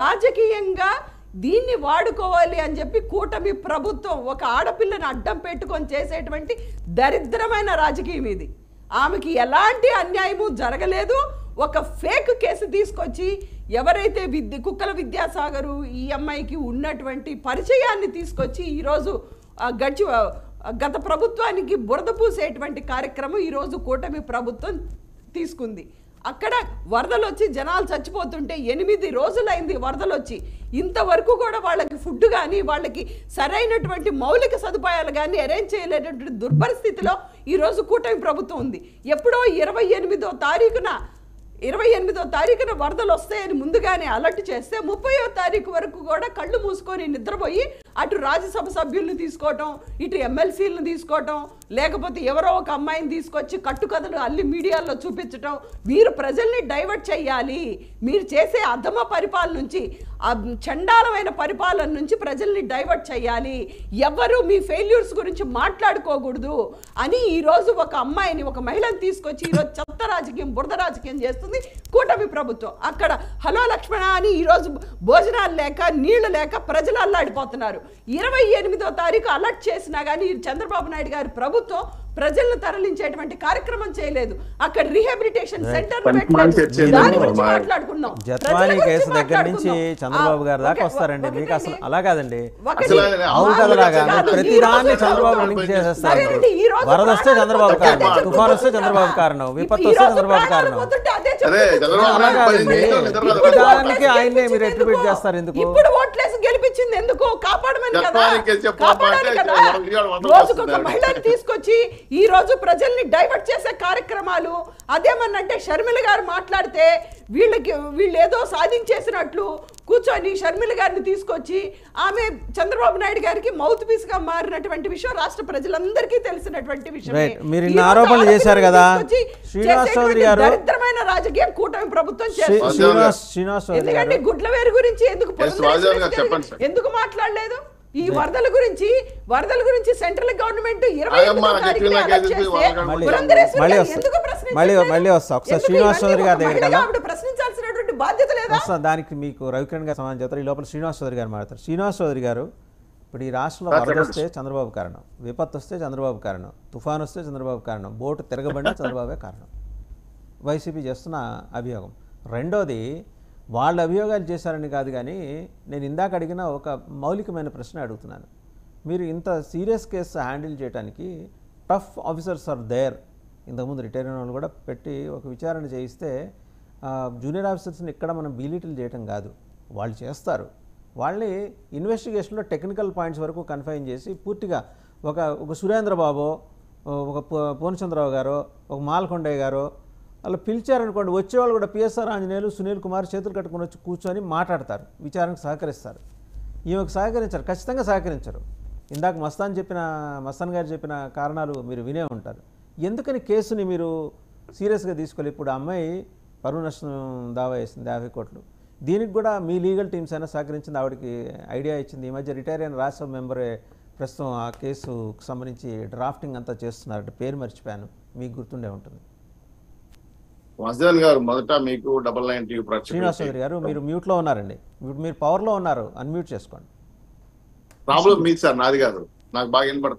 రాజకీయంగా దీన్ని వాడుకోవాలి అని చెప్పి కూటమి ప్రభుత్వం ఒక ఆడపిల్లని అడ్డం పెట్టుకొని చేసేటువంటి దరిద్రమైన రాజకీయం ఇది. ఆమెకి ఎలాంటి అన్యాయము జరగలేదు. ఒక ఫేక్ కేసు తీసుకొచ్చి ఎవరైతే కుక్కల విద్యాసాగరు ఈ అమ్మాయికి ఉన్నటువంటి పరిచయాన్ని తీసుకొచ్చి ఈరోజు గత ప్రభుత్వానికి బురద పూసేటువంటి కార్యక్రమం ఈరోజు కూటమి ప్రభుత్వం తీసుకుంది. అక్కడ వరదలు వచ్చి జనాలు చచ్చిపోతుంటే 8 రోజులైంది వరదలు వచ్చి, ఇంతవరకు కూడా వాళ్ళకి ఫుడ్ కానీ వాళ్ళకి సరైనటువంటి మౌలిక సదుపాయాలు కానీ అరేంజ్ చేయలేనటువంటి దుర్పరిస్థితిలో ఈరోజు కూటమి ప్రభుత్వం ఉంది. ఎప్పుడో 28వ తారీఖున వరదలు వస్తాయని ముందుగానే అలర్ట్ చేస్తే 30వ తారీఖు వరకు కూడా కళ్ళు మూసుకొని నిద్రపోయి అటు రాజ్యసభ సభ్యుల్ని తీసుకోవటం, ఇటు ఎమ్మెల్సీలను తీసుకోవటం, లేకపోతే ఎవరో ఒక అమ్మాయిని తీసుకొచ్చి కట్టుకథలు అల్లి మీడియాలో చూపించటం. మీరు ప్రజల్ని డైవర్ట్ చేయాలి, మీరు చేసే అధమ పరిపాలన నుంచి, చండాలమైన పరిపాలన నుంచి ప్రజల్ని డైవర్ట్ చేయాలి, ఎవరు మీ ఫెయిల్యూర్స్ గురించి మాట్లాడుకోకూడదు అని ఈరోజు ఒక అమ్మాయిని, ఒక మహిళను తీసుకొచ్చి ఈరోజు చెత్త రాజకీయం, బురద రాజకీయం చేస్తుంది కూటమి ప్రభుత్వం. అక్కడ హలో లక్ష్మణ అని ఈరోజు భోజనాలు లేక నీళ్లు లేక ప్రజలు అల్లాడిపోతున్నారు. 28వ తారీఖు అలర్ట్ చేసినా కానీ చంద్రబాబు నాయుడు గారి ప్రభుత్వం ప్రజలను తరలించేటువంటి కార్యక్రమం చేయలేదు. అక్కడ రీహాబిలిటేషన్ సెంటర్ మాట్లాడుకున్నాం. జత్వానీ కేసు దగ్గర నుంచి చంద్రబాబు గారి దాకా వస్తారండి. మీకు అసలు అలా కాదండి, ప్రతిదాన్ని చంద్రబాబు లింక్ చేసేస్తారు. వరద వస్తే చంద్రబాబు కారణం, తుఫాన్ వస్తే చంద్రబాబు కారణం, విపత్తు వస్తే చంద్రబాబు కారణం. అలా కాదండి, ప్రతిదానికి ఆయన్నే మీరు అట్రిబ్యూట్ చేస్తారు. ఎందుకు? ఇప్పుడు ఓట్లేసి గెలిపించింది ఎందుకు? కాపాడమని కదా, కాపాడాలి కదా. రోజుకొక మహిళని తీసుకొచ్చి ఈ రోజు ప్రజల్ని డైవర్ట్ చేసే కార్యక్రమాలు. అదేమన్నంటే షర్మిల గారు మాట్లాడితే వీళ్ళు ఏదో సాధించేసినట్లు కూర్చొని షర్మిల గారిని తీసుకొచ్చి ఆమె చంద్రబాబు నాయుడు గారికి మౌత్ పీస్ గా మారినటువంటి విషయం రాష్ట్ర ప్రజలందరికీ తెలిసినటువంటి విషయం. మీరు ఇన్ని ఆరోపణలు చేశారు కదా, శ్రీనివాస్ చౌదరి గారు దరిద్రమైన రాజకీయం కూటమి ప్రభుత్వం చేస్తుంది. ఎందుకంటే గుడ్లవేరు గురించి ఎందుకు మాట్లాడలేదు? ఈ వరదల గురించి సెంట్రల్ గవర్నమెంట్ శ్రీనివాస్ చౌదరి గారి దగ్గర ప్రశ్నించాల్సినటువంటి బాధ్యత లేదా? దానికి మీకు రవికిరణ్ గారు సమాధానం చెప్తారు. ఈ లోపల శ్రీనివాస్ చౌదరి గారు మాట్లాడతారు. శ్రీనివాస్ చౌదరి గారు, ఇప్పుడు ఈ రాష్ట్రంలో వరద వస్తే చంద్రబాబు కారణం, విపత్తు వస్తే చంద్రబాబు కారణం, తుఫాన్ వస్తే చంద్రబాబు కారణం, బోటు తిరగబడినా చంద్రబాబే కారణం, వైసీపీ చేస్తున్న అభియోగం. రెండోది, వాళ్ళ అభియోగాలు చేశారని కాదు, కానీ నేను ఇందాక అడిగిన ఒక మౌలికమైన ప్రశ్న అడుగుతున్నాను. మీరు ఇంత సీరియస్ కేసు హ్యాండిల్ చేయడానికి టఫ్ ఆఫీసర్స్ ఆర్ దేర్. ఇంతకుముందు రిటైర్ అయిన వాళ్ళు కూడా పెట్టి ఒక విచారణ చేయిస్తే జూనియర్ ఆఫీసర్స్ని ఇక్కడ మనం బీలిటిల్ చేయటం కాదు, వాళ్ళు చేస్తారు. వాళ్ళని ఇన్వెస్టిగేషన్లో టెక్నికల్ పాయింట్స్ వరకు కన్ఫైన్ చేసి పూర్తిగా ఒక సురేంద్రబాబు, ఒక పూర్ణచంద్రరావు గారు, ఒక మాల్కొండయ్య గారు అలా పిలిచారనుకోండి, వచ్చేవాళ్ళు కూడా పిఎస్ఆర్ ఆంజనేయులు, సునీల్ కుమార్ చేతులు కట్టుకుని వచ్చి కూర్చొని మాట్లాడతారు, విచారణకు సహకరిస్తారు. ఈమెకు సహకరించరు, ఖచ్చితంగా సహకరించరు. ఇందాక మస్తాన్ గారు చెప్పిన కారణాలు మీరు వినే ఉంటారు. ఎందుకని కేసుని మీరు సీరియస్గా తీసుకోవాలి? ఇప్పుడు అమ్మాయి పరువు నష్టం దావా వేసింది 50 కోట్లు. దీనికి కూడా మీ లీగల్ టీమ్స్ అయినా సహకరించింది, ఆవిడకి ఐడియా ఇచ్చింది. ఈ మధ్య రిటైర్ అయిన రాజ్యసభ మెంబరే ప్రస్తుతం ఆ కేసుకు సంబంధించి డ్రాఫ్టింగ్ అంతా చేస్తున్నారు. పేరు మర్చిపోయాను, మీకు గుర్తుండే ఉంటుంది. గారు మొదట మీకు 99 శ్రీనివాస్ చౌదరి గారు, మీరు మ్యూట్లో ఉన్నారండి. మీరు పవర్లో ఉన్నారు, అన్మ్యూట్ చేసుకోండి. ప్రాబ్లం మీది సార్, నాది కాదు. నాకు బాగా వినపడుతుంది.